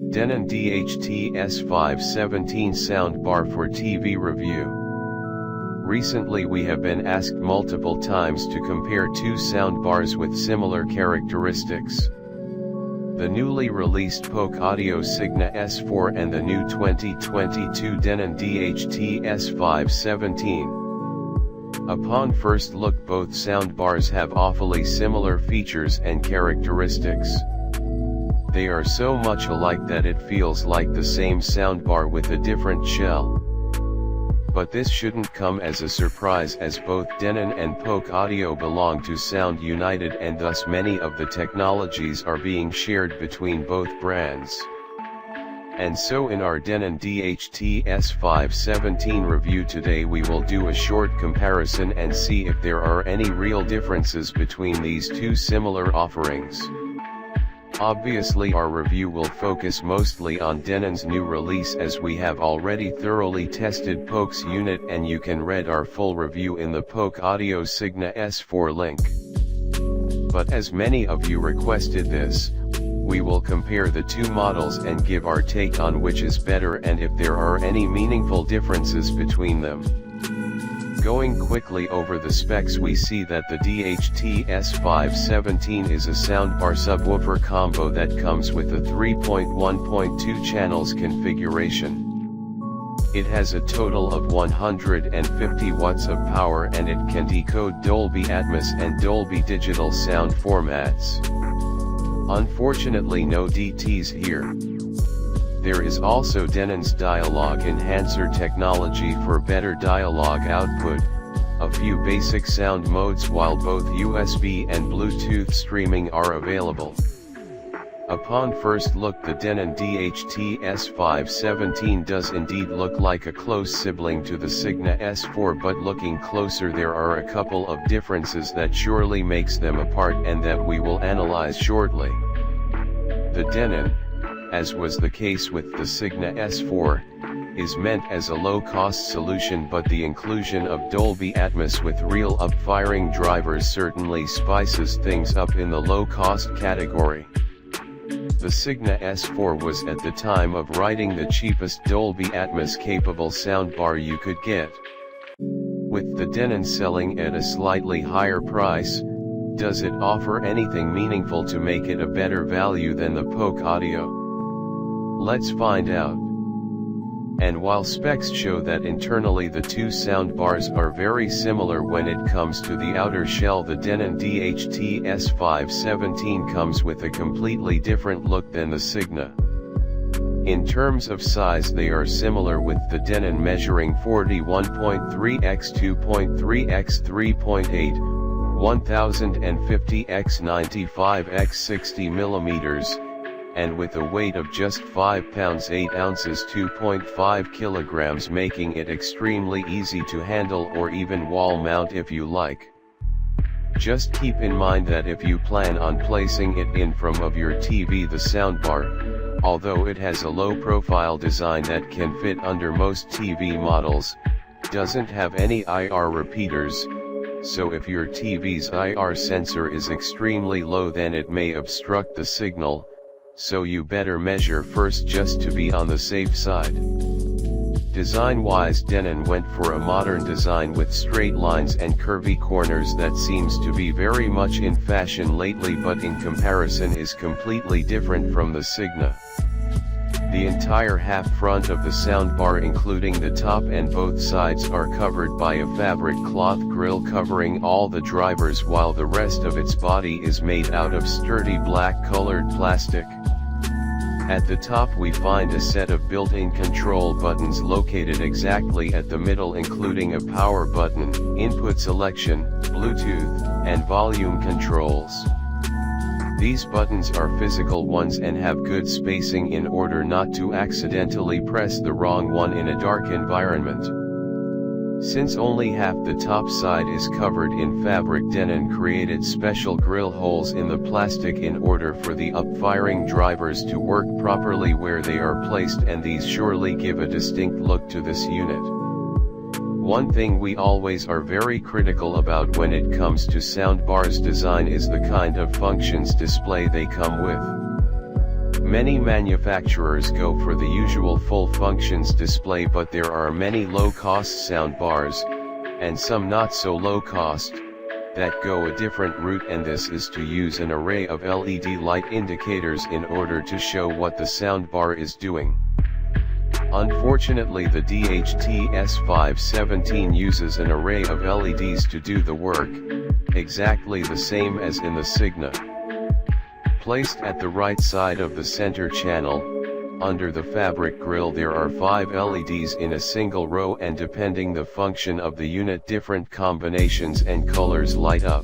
Denon DHT S517 soundbar for TV review. Recently we have been asked multiple times to compare two soundbars with similar characteristics. The newly released Polk Audio Signa S4 and the new 2022 Denon DHT S517. Upon first look, both soundbars have awfully similar features and characteristics. They are so much alike that it feels like the same soundbar with a different shell. But this shouldn't come as a surprise, as both Denon and Polk Audio belong to Sound United, and thus many of the technologies are being shared between both brands. And so in our Denon DHT S517 review today, we will do a short comparison and see if there are any real differences between these two similar offerings. Obviously our review will focus mostly on Denon's new release, as we have already thoroughly tested Polk's unit, and you can read our full review in the Polk Audio Signa S4 link. But as many of you requested this, we will compare the two models and give our take on which is better and if there are any meaningful differences between them. Going quickly over the specs, we see that the DHT S517 is a soundbar subwoofer combo that comes with a 3.1.2 channels configuration. It has a total of 150 watts of power, and it can decode Dolby Atmos and Dolby Digital sound formats. Unfortunately, no DTs here. There is also Denon's Dialogue Enhancer technology for better dialogue output, a few basic sound modes, while both USB and Bluetooth streaming are available. Upon first look, the Denon DHT S517 does indeed look like a close sibling to the Signa S4, but looking closer there are a couple of differences that surely makes them apart and that we will analyze shortly. The Denon, as was the case with the Signa S4, is meant as a low-cost solution, but the inclusion of Dolby Atmos with real up-firing drivers certainly spices things up in the low-cost category. The Signa S4 was at the time of writing the cheapest Dolby Atmos capable soundbar you could get. With the Denon selling at a slightly higher price, does it offer anything meaningful to make it a better value than the Polk Audio? Let's find out. And while specs show that internally the two soundbars are very similar when it comes to the outer shell, the Denon DHT S517 comes with a completely different look than the Signa. In terms of size, they are similar, with the Denon measuring 41.3 x 2.3 x 3.8, 1050 x 95 x 60 millimeters, and with a weight of just 5 pounds 8 ounces 2.5 kilograms, making it extremely easy to handle or even wall mount if you like. Just keep in mind that if you plan on placing it in front of your TV, the soundbar, although it has a low profile design that can fit under most TV models, doesn't have any IR repeaters, so if your TV's IR sensor is extremely low, then it may obstruct the signal. So you better measure first just to be on the safe side. Design-wise, Denon went for a modern design with straight lines and curvy corners that seems to be very much in fashion lately, but in comparison is completely different from the Signa. The entire half front of the soundbar, including the top and both sides, are covered by a fabric cloth grill covering all the drivers, while the rest of its body is made out of sturdy black colored plastic. At the top we find a set of built-in control buttons located exactly at the middle, including a power button, input selection, Bluetooth, and volume controls. These buttons are physical ones and have good spacing in order not to accidentally press the wrong one in a dark environment. Since only half the top side is covered in fabric, Denon created special grill holes in the plastic in order for the up-firing drivers to work properly where they are placed, and these surely give a distinct look to this unit. One thing we always are very critical about when it comes to soundbars design is the kind of functions display they come with. Many manufacturers go for the usual full functions display, but there are many low-cost sound bars, and some not so low cost, that go a different route, and this is to use an array of LED light indicators in order to show what the soundbar is doing. Unfortunately, the DHT S517 uses an array of LEDs to do the work, exactly the same as in the Signa. Placed at the right side of the center channel, under the fabric grille, there are 5 LEDs in a single row, and depending the function of the unit, different combinations and colors light up.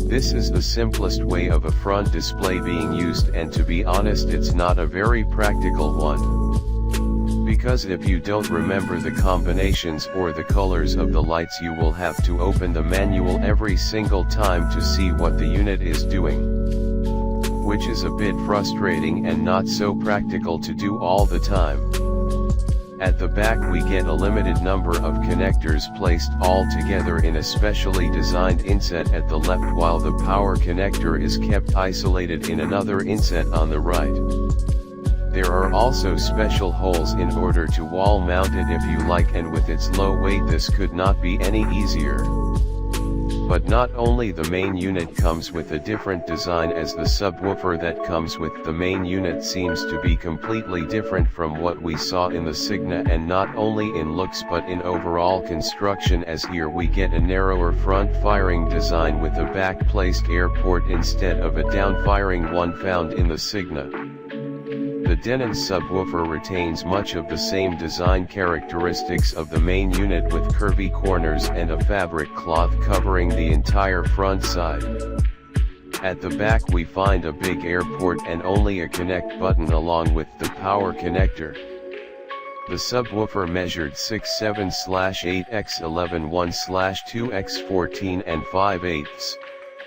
This is the simplest way of a front display being used, and to be honest, it's not a very practical one. Because if you don't remember the combinations or the colors of the lights, you will have to open the manual every single time to see what the unit is doing, which is a bit frustrating and not so practical to do all the time. At the back we get a limited number of connectors placed all together in a specially designed inset at the left, while the power connector is kept isolated in another inset on the right. There are also special holes in order to wall mount it if you like, and with its low weight this could not be any easier. But not only the main unit comes with a different design, as the subwoofer that comes with the main unit seems to be completely different from what we saw in the Signa, and not only in looks but in overall construction, as here we get a narrower front firing design with a back placed air port instead of a down firing one found in the Signa. The Denon subwoofer retains much of the same design characteristics of the main unit, with curvy corners and a fabric cloth covering the entire front side. At the back we find a big air port and only a connect button along with the power connector. The subwoofer measured 6'7/8x11'1/2x14 and 5/8,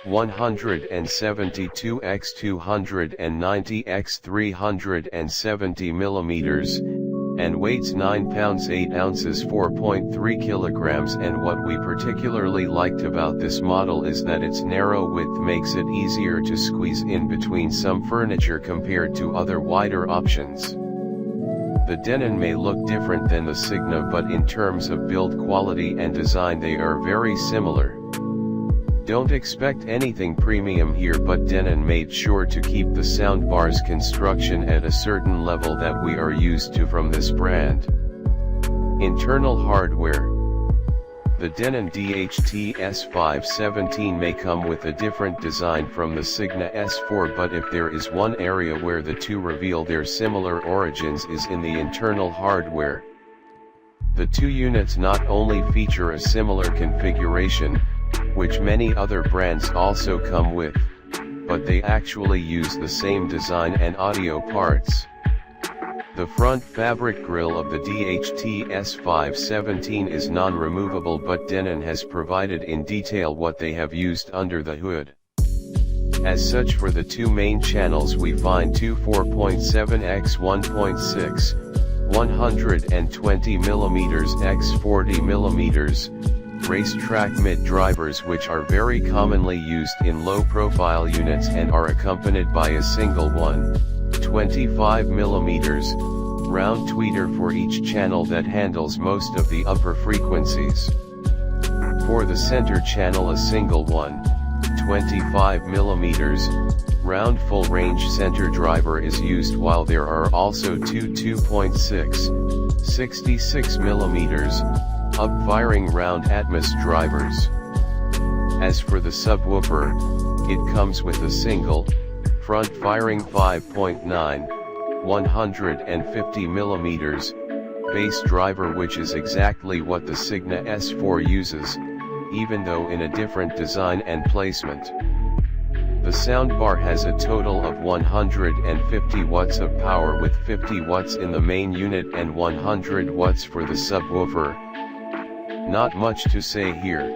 172x290x370 millimeters, and weighs 9 pounds 8 ounces 4.3 kilograms. And what we particularly liked about this model is that its narrow width makes it easier to squeeze in between some furniture compared to other wider options. The Denon may look different than the Signa, but in terms of build quality and design they are very similar. Don't expect anything premium here, but Denon made sure to keep the soundbar's construction at a certain level that we are used to from this brand. Internal hardware. The Denon DHT S517 may come with a different design from the Signa S4, but if there is one area where the two reveal their similar origins is in the internal hardware. The two units not only feature a similar configuration, which many other brands also come with, but they actually use the same design and audio parts. The front fabric grille of the DHT S517 is non-removable, but Denon has provided in detail what they have used under the hood. As such, for the two main channels we find two 4.7x1.6, 120mm x 40mm, racetrack mid-drivers, which are very commonly used in low-profile units and are accompanied by a single 125mm round tweeter for each channel that handles most of the upper frequencies. For the center channel, a single 125mm round full-range center driver is used, while there are also two 2.6, 66mm up-firing round Atmos drivers. As for the subwoofer, it comes with a single, front-firing 5.9, 150mm, bass driver, which is exactly what the Signa S4 uses, even though in a different design and placement. The soundbar has a total of 150 watts of power, with 50 watts in the main unit and 100 watts for the subwoofer. Not much to say here.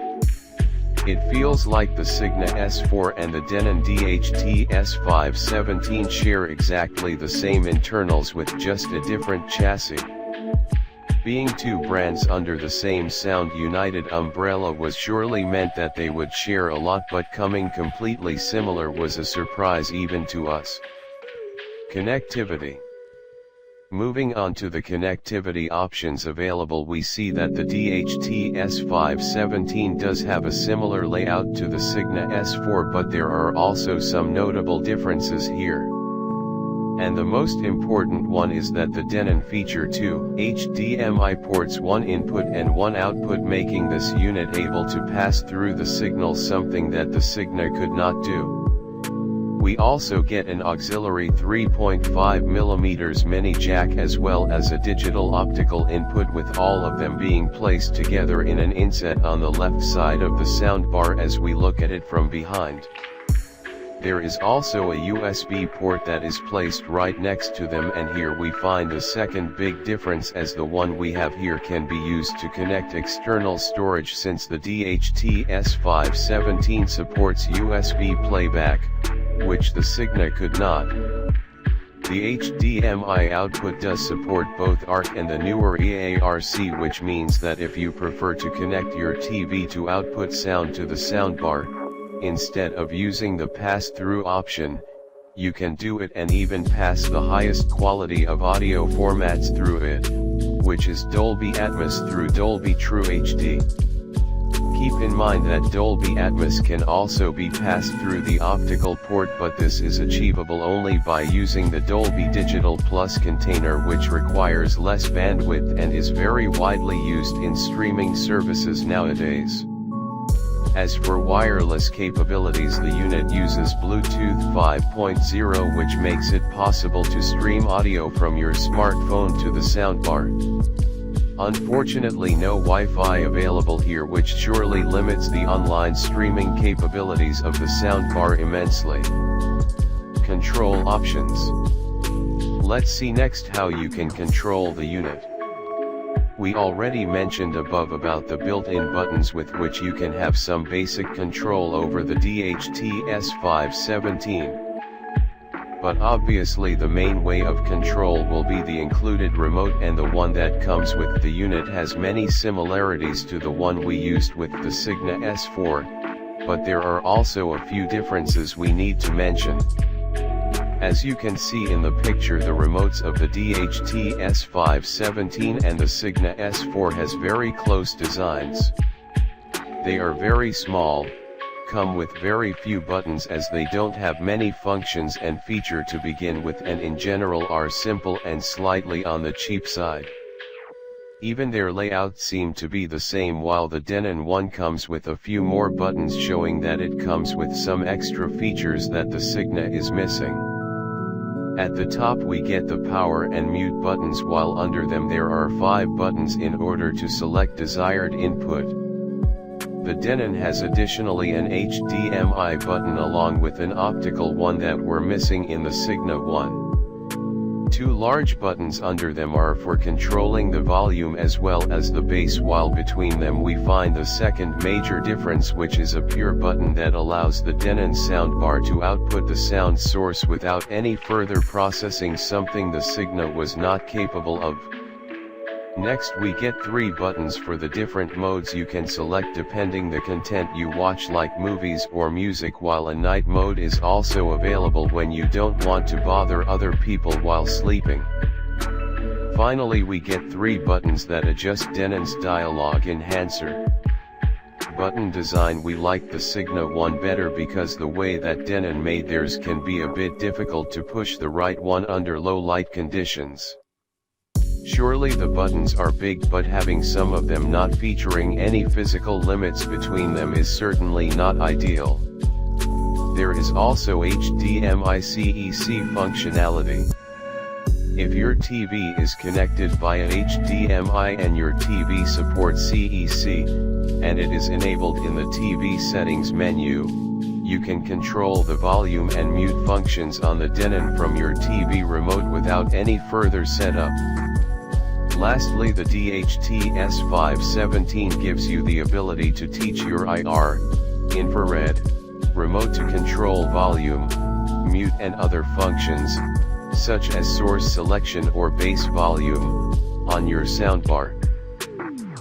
It feels like the Signa S4 and the Denon DHT S517 share exactly the same internals with just a different chassis. Being two brands under the same Sound United umbrella was surely meant that they would share a lot, but coming completely similar was a surprise even to us. Connectivity. Moving on to the connectivity options available, we see that the DHT S517 does have a similar layout to the Signa S4, but there are also some notable differences here. And the most important one is that the Denon feature 2 HDMI ports, 1 input and 1 output, making this unit able to pass through the signal, something that the Signa could not do. We also get an auxiliary 3.5mm mini jack as well as a digital optical input, with all of them being placed together in an inset on the left side of the soundbar as we look at it from behind. There is also a USB port that is placed right next to them, and here we find the second big difference, as the one we have here can be used to connect external storage, since the DHT S517 supports USB playback, which the Signa could not. The HDMI output does support both ARC and the newer EARC, which means that if you prefer to connect your TV to output sound to the soundbar, instead of using the pass-through option, you can do it and even pass the highest quality of audio formats through it, which is Dolby Atmos through Dolby True HD. Keep in mind that Dolby Atmos can also be passed through the optical port, but this is achievable only by using the Dolby Digital Plus container, which requires less bandwidth and is very widely used in streaming services nowadays. As for wireless capabilities, the unit uses Bluetooth 5.0, which makes it possible to stream audio from your smartphone to the soundbar. Unfortunately, no Wi-Fi available here, which surely limits the online streaming capabilities of the soundbar immensely. Control options. Let's see next how you can control the unit. We already mentioned above about the built-in buttons with which you can have some basic control over the DHT S517. But obviously the main way of control will be the included remote, and the one that comes with the unit has many similarities to the one we used with the Signa S4, but there are also a few differences we need to mention. As you can see in the picture, the remotes of the DHT S517 and the Signa S4 has very close designs. They are very small, come with very few buttons as they don't have many functions and feature to begin with, and in general are simple and slightly on the cheap side. Even their layout seem to be the same, while the Denon one comes with a few more buttons, showing that it comes with some extra features that the Signa is missing. At the top we get the power and mute buttons, while under them there are 5 buttons in order to select desired input. The Denon has additionally an HDMI button along with an optical one that were missing in the Signa one. 2 large buttons under them are for controlling the volume as well as the bass, while between them we find the second major difference, which is a pure button that allows the Denon soundbar to output the sound source without any further processing, something the Signa was not capable of. Next we get 3 buttons for the different modes you can select depending the content you watch, like movies or music, while a night mode is also available when you don't want to bother other people while sleeping. Finally we get 3 buttons that adjust Denon's dialogue enhancer. Button design: we like the Signa one better because the way that Denon made theirs can be a bit difficult to push the right one under low light conditions. Surely the buttons are big, but having some of them not featuring any physical limits between them is certainly not ideal. There is also HDMI CEC functionality. If your TV is connected via HDMI and your TV supports CEC, and it is enabled in the TV settings menu, you can control the volume and mute functions on the Denon from your TV remote without any further setup. Lastly, the DHT S517 gives you the ability to teach your IR, infrared, remote to control volume, mute and other functions, such as source selection or bass volume, on your soundbar.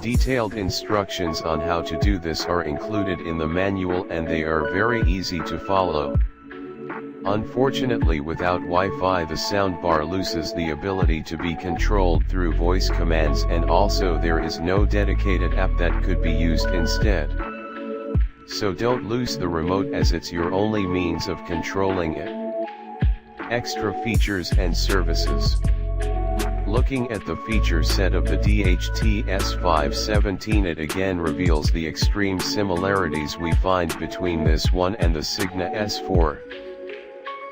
Detailed instructions on how to do this are included in the manual, and they are very easy to follow. Unfortunately, without Wi-Fi, the soundbar loses the ability to be controlled through voice commands, and also there is no dedicated app that could be used instead. So don't lose the remote, as it's your only means of controlling it. Extra features and services. Looking at the feature set of the DHT S517, it again reveals the extreme similarities we find between this one and the Signa S4.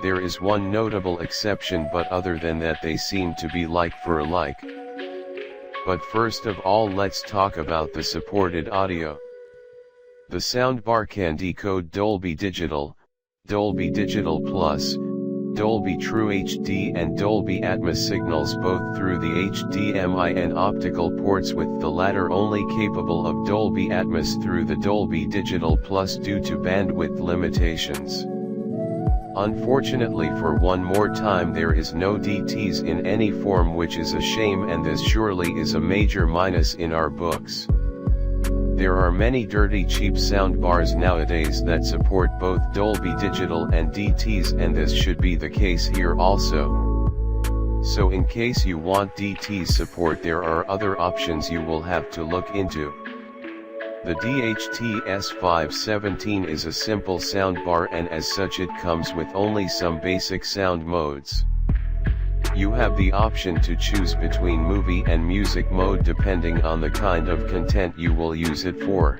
There is one notable exception, but other than that they seem to be like for like. But first of all, let's talk about the supported audio. The soundbar can decode Dolby Digital, Dolby Digital Plus, Dolby True HD and Dolby Atmos signals, both through the HDMI and optical ports, with the latter only capable of Dolby Atmos through the Dolby Digital Plus due to bandwidth limitations. Unfortunately, for one more time, there is no DTs in any form, which is a shame, and this surely is a major minus in our books. There are many dirty cheap soundbars nowadays that support both Dolby Digital and DTs, and this should be the case here also. So in case you want DT support, there are other options you will have to look into. The DHT S517 is a simple soundbar, and as such it comes with only some basic sound modes. You have the option to choose between movie and music mode depending on the kind of content you will use it for.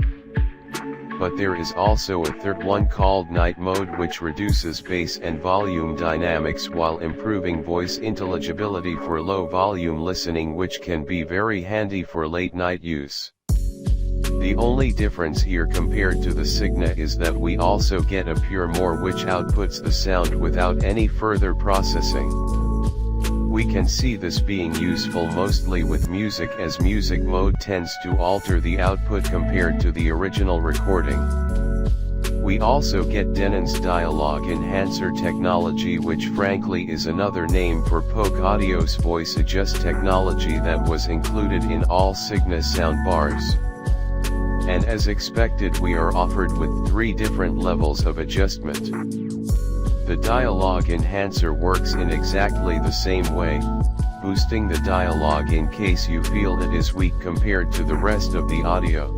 But there is also a third one called night mode, which reduces bass and volume dynamics while improving voice intelligibility for low volume listening, which can be very handy for late night use. The only difference here compared to the Signa is that we also get a pure mode which outputs the sound without any further processing. We can see this being useful mostly with music, as music mode tends to alter the output compared to the original recording. We also get Denon's dialogue enhancer technology, which frankly is another name for Poke Audio's voice adjust technology that was included in all Signa soundbars. And as expected, we are offered with 3 different levels of adjustment. The dialogue enhancer works in exactly the same way, boosting the dialogue in case you feel it is weak compared to the rest of the audio.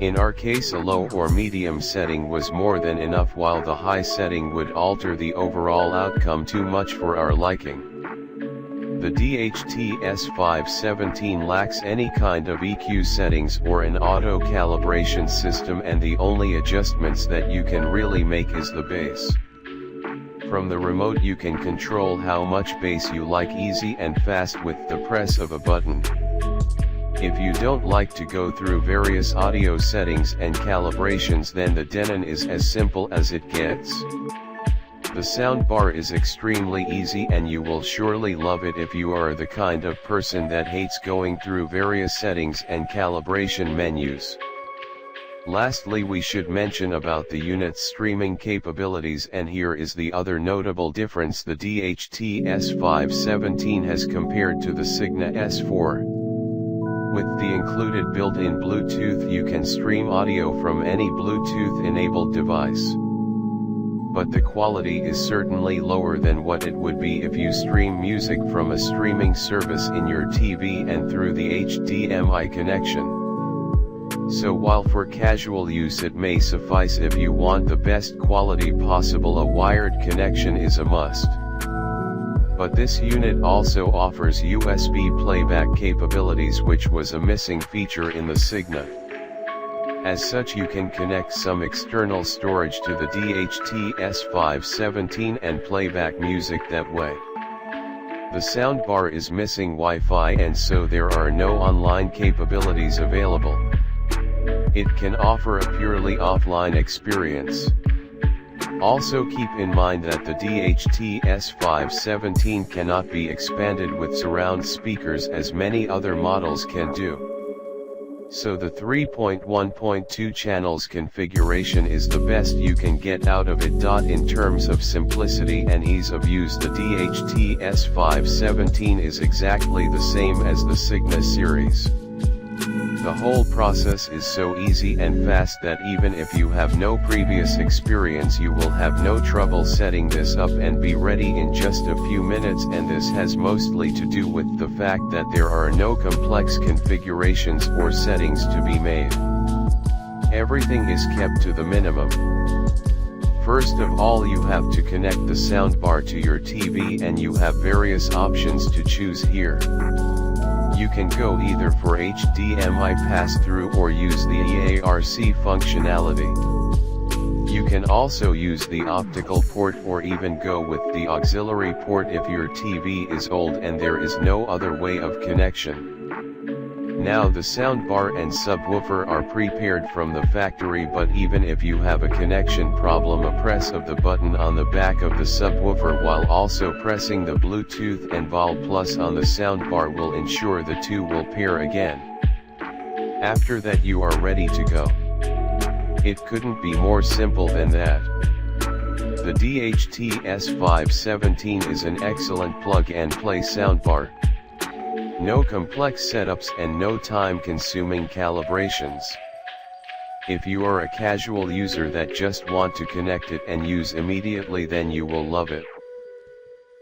In our case, a low or medium setting was more than enough, while the high setting would alter the overall outcome too much for our liking. The DHT S517 lacks any kind of EQ settings or an auto calibration system, and the only adjustments that you can really make is the bass. From the remote you can control how much bass you like easy and fast with the press of a button. If you don't like to go through various audio settings and calibrations, then the Denon is as simple as it gets. The soundbar is extremely easy, and you will surely love it if you are the kind of person that hates going through various settings and calibration menus. Lastly, we should mention about the unit's streaming capabilities, and here is the other notable difference the DHT S517 has compared to the Signa S4. With the included built-in Bluetooth, you can stream audio from any Bluetooth-enabled device. But the quality is certainly lower than what it would be if you stream music from a streaming service in your TV and through the HDMI connection. So while for casual use it may suffice, if you want the best quality possible, a wired connection is a must. But this unit also offers USB playback capabilities, which was a missing feature in the Signa. As such, you can connect some external storage to the DHT S517 and play back music that way. The soundbar is missing Wi-Fi, and so there are no online capabilities available. It can offer a purely offline experience. Also keep in mind that the DHT S517 cannot be expanded with surround speakers as many other models can do. So the 3.1.2 channels configuration is the best you can get out of it. In terms of simplicity and ease of use, the DHT S517 is exactly the same as the Signa series. The whole process is so easy and fast that even if you have no previous experience you will have no trouble setting this up and be ready in just a few minutes, and this has mostly to do with the fact that there are no complex configurations or settings to be made. Everything is kept to the minimum. First of all, you have to connect the soundbar to your TV and you have various options to choose here. You can go either for HDMI pass-through or use the EARC functionality. You can also use the optical port or even go with the auxiliary port if your TV is old and there is no other way of connection. Now the soundbar and subwoofer are prepared from the factory, but even if you have a connection problem, a press of the button on the back of the subwoofer while also pressing the Bluetooth and Vol Plus on the soundbar will ensure the two will pair again. After that you are ready to go. It couldn't be more simple than that. The DHT S517 is an excellent plug-and-play soundbar. No complex setups and no time-consuming calibrations. If you are a casual user that just want to connect it and use immediately, then you will love it.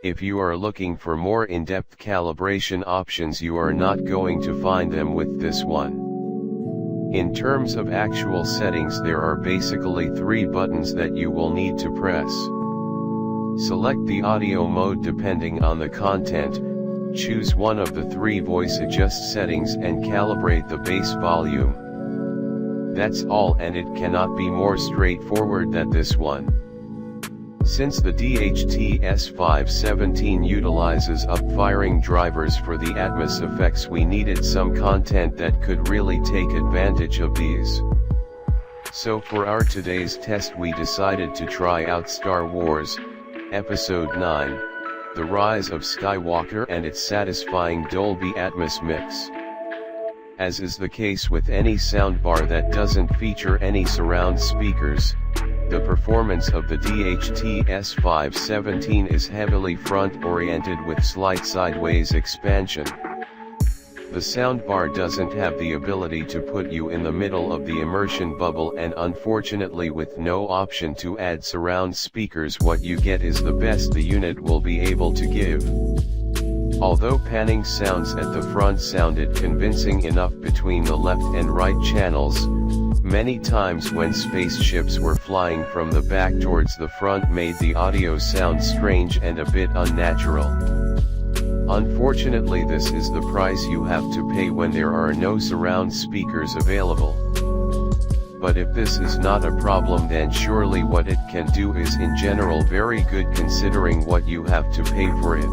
If you are looking for more in-depth calibration options, you are not going to find them with this one. In terms of actual settings, there are basically 3 buttons that you will need to press. Select the audio mode depending on the content. Choose one of the 3 voice adjust settings and calibrate the bass volume. That's all, and it cannot be more straightforward than this one. Since the DHT S517 utilizes up-firing drivers for the Atmos effects, we needed some content that could really take advantage of these. So for our today's test we decided to try out Star Wars, Episode 9. The Rise of Skywalker and its satisfying Dolby Atmos mix. As is the case with any soundbar that doesn't feature any surround speakers, the performance of the DHT S517 is heavily front-oriented with slight sideways expansion. The soundbar doesn't have the ability to put you in the middle of the immersion bubble, and unfortunately with no option to add surround speakers, what you get is the best the unit will be able to give. Although panning sounds at the front sounded convincing enough between the left and right channels, many times when spaceships were flying from the back towards the front made the audio sound strange and a bit unnatural. Unfortunately, this is the price you have to pay when there are no surround speakers available. But if this is not a problem, then surely what it can do is in general very good considering what you have to pay for it.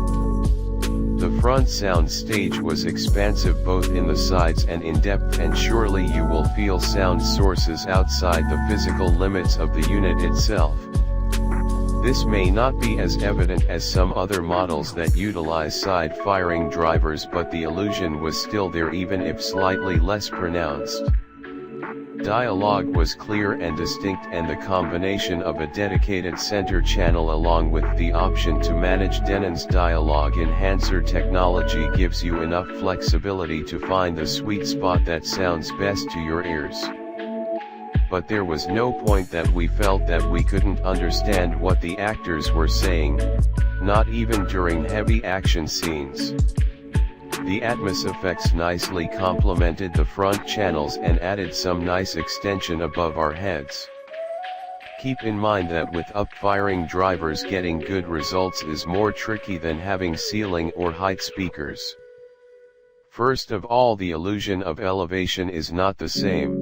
The front sound stage was expansive both in the sides and in depth, and surely you will feel sound sources outside the physical limits of the unit itself. This may not be as evident as some other models that utilize side-firing drivers, but the illusion was still there even if slightly less pronounced. Dialogue was clear and distinct, and the combination of a dedicated center channel along with the option to manage Denon's dialogue enhancer technology gives you enough flexibility to find the sweet spot that sounds best to your ears. But there was no point that we felt that we couldn't understand what the actors were saying, not even during heavy action scenes. The Atmos effects nicely complemented the front channels and added some nice extension above our heads. Keep in mind that with up-firing drivers getting good results is more tricky than having ceiling or height speakers. First of all, the illusion of elevation is not the same.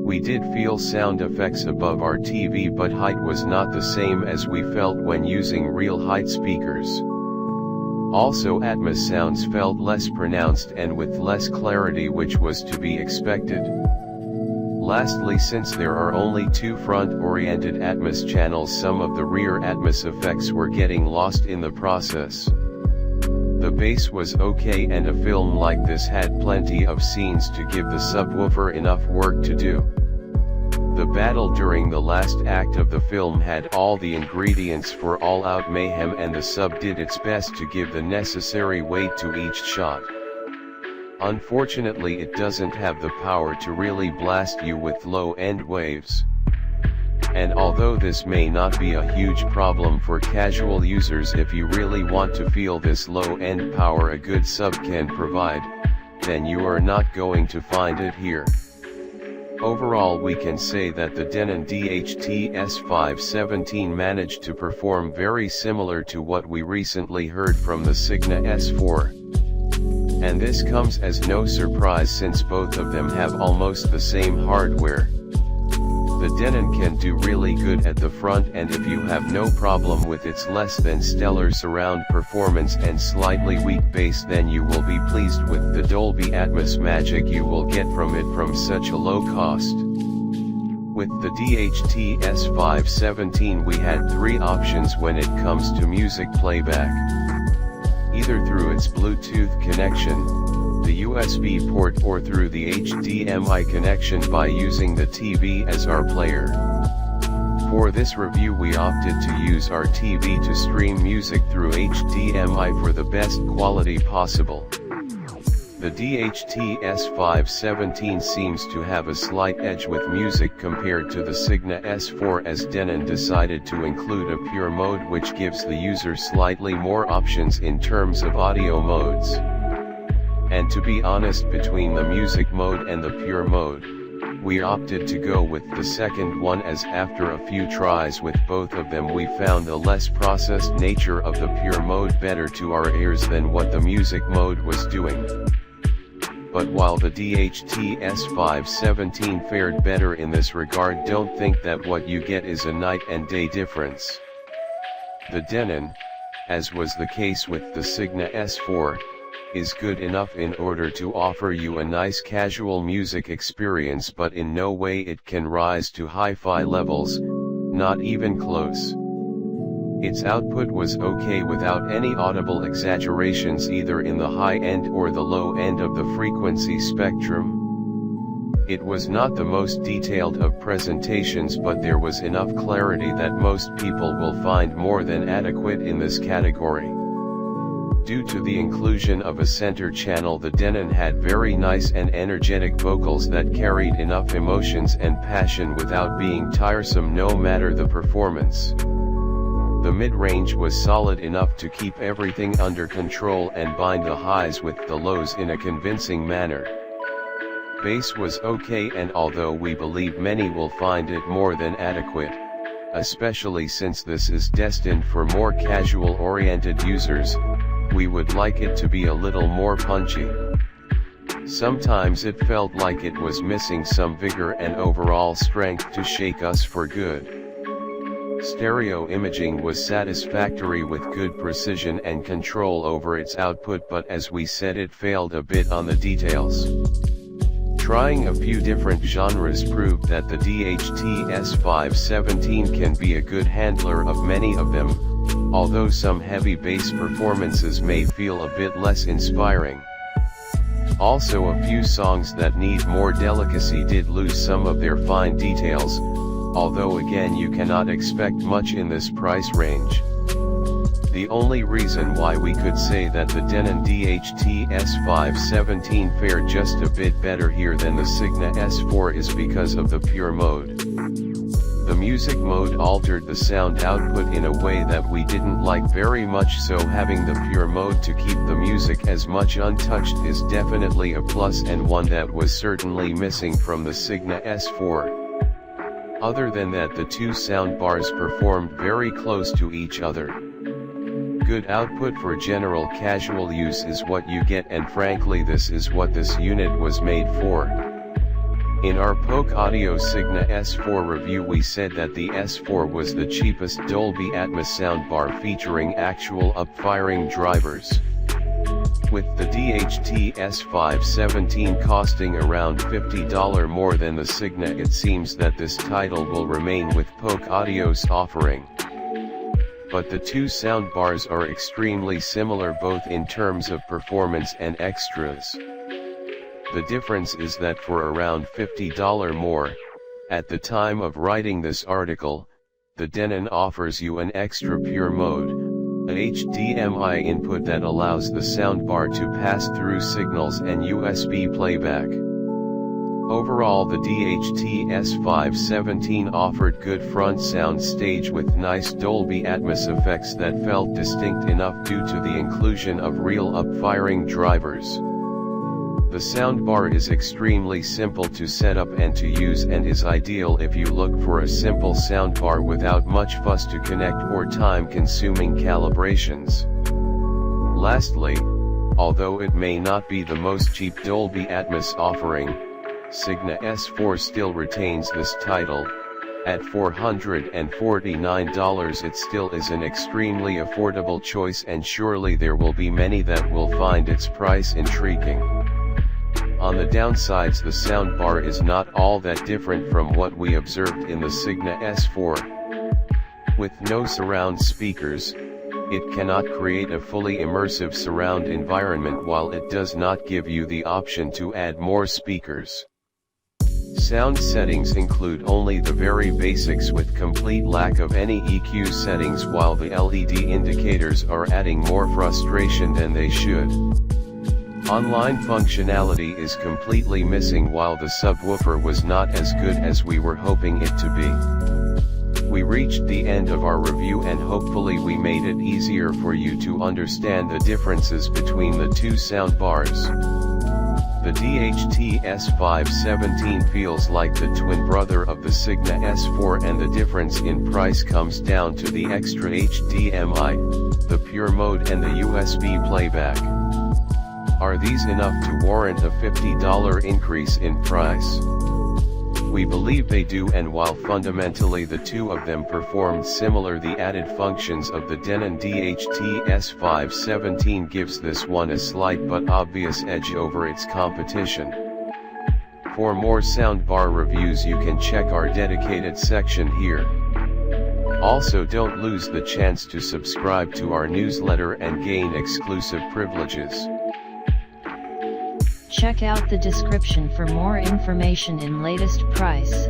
We did feel sound effects above our TV, but height was not the same as we felt when using real height speakers. Also, Atmos sounds felt less pronounced and with less clarity, which was to be expected. Lastly, since there are only 2 front-oriented Atmos channels, some of the rear Atmos effects were getting lost in the process. The bass was okay, and a film like this had plenty of scenes to give the subwoofer enough work to do. The battle during the last act of the film had all the ingredients for all-out mayhem, and the sub did its best to give the necessary weight to each shot. Unfortunately, it doesn't have the power to really blast you with low-end waves. And although this may not be a huge problem for casual users, if you really want to feel this low-end power a good sub can provide, then you are not going to find it here. Overall, we can say that the Denon DHT S517 managed to perform very similar to what we recently heard from the Signa S4. And this comes as no surprise since both of them have almost the same hardware. The Denon can do really good at the front, and if you have no problem with its less than stellar surround performance and slightly weak bass, then you will be pleased with the Dolby Atmos magic you will get from it from such a low cost. With the DHT S517 we had three options when it comes to music playback. Either through its Bluetooth connection, the USB port, or through the HDMI connection by using the TV as our player. For this review we opted to use our TV to stream music through HDMI for the best quality possible. The DHT S517 seems to have a slight edge with music compared to the Signa S4, as Denon decided to include a pure mode which gives the user slightly more options in terms of audio modes. And to be honest, between the music mode and the pure mode, we opted to go with the second one, as after a few tries with both of them we found the less processed nature of the pure mode better to our ears than what the music mode was doing. But while the DHT S517 fared better in this regard, don't think that what you get is a night and day difference. The Denon, as was the case with the Signa S4, is good enough in order to offer you a nice casual music experience, but in no way it can rise to hi-fi levels, not even close. Its output was okay without any audible exaggerations either in the high end or the low end of the frequency spectrum. It was not the most detailed of presentations, but there was enough clarity that most people will find more than adequate in this category. Due to the inclusion of a center channel, the Denon had very nice and energetic vocals that carried enough emotions and passion without being tiresome no matter the performance. The mid-range was solid enough to keep everything under control and bind the highs with the lows in a convincing manner. Bass was okay, and although we believe many will find it more than adequate, especially since this is destined for more casual-oriented users, we would like it to be a little more punchy. Sometimes it felt like it was missing some vigor and overall strength to shake us for good. Stereo imaging was satisfactory with good precision and control over its output, but as we said, it failed a bit on the details. Trying a few different genres proved that the DHT S517 can be a good handler of many of them, although some heavy bass performances may feel a bit less inspiring. Also, a few songs that need more delicacy did lose some of their fine details, although again you cannot expect much in this price range. The only reason why we could say that the Denon DHT S517 fared just a bit better here than the Signa S4 is because of the pure mode. The music mode altered the sound output in a way that we didn't like very much, so having the pure mode to keep the music as much untouched is definitely a plus, and one that was certainly missing from the Signa S4. Other than that, the two soundbars performed very close to each other. Good output for general casual use is what you get, and frankly this is what this unit was made for. In our Poke Audio Signa S4 review we said that the S4 was the cheapest Dolby Atmos soundbar featuring actual up-firing drivers. With the DHT S517 costing around $50 more than the Signa, it seems that this title will remain with Poke Audio's offering. But the two soundbars are extremely similar both in terms of performance and extras. The difference is that for around $50 more, at the time of writing this article, the Denon offers you an extra pure mode, A HDMI input that allows the soundbar to pass through signals and USB playback. Overall, the DHT S517 offered good front sound stage with nice Dolby Atmos effects that felt distinct enough due to the inclusion of real up-firing drivers. The soundbar is extremely simple to set up and to use and is ideal if you look for a simple soundbar without much fuss to connect or time-consuming calibrations. Lastly, although it may not be the most cheap Dolby Atmos offering, Signa S4 still retains this title. At $449 it still is an extremely affordable choice, and surely there will be many that will find its price intriguing. On the downsides, the soundbar is not all that different from what we observed in the Signa S4. With no surround speakers, it cannot create a fully immersive surround environment, while it does not give you the option to add more speakers. Sound settings include only the very basics with complete lack of any EQ settings, while the LED indicators are adding more frustration than they should. Online functionality is completely missing, while the subwoofer was not as good as we were hoping it to be. We reached the end of our review, and hopefully we made it easier for you to understand the differences between the two soundbars. The DHT S517 feels like the twin brother of the Signa S4, and the difference in price comes down to the extra HDMI, the pure mode and the USB playback. Are these enough to warrant a $50 increase in price? We believe they do, and while fundamentally the two of them performed similar, the added functions of the Denon DHT S517 gives this one a slight but obvious edge over its competition. For more soundbar reviews you can check our dedicated section here. Also, don't lose the chance to subscribe to our newsletter and gain exclusive privileges. Check out the description for more information in latest price.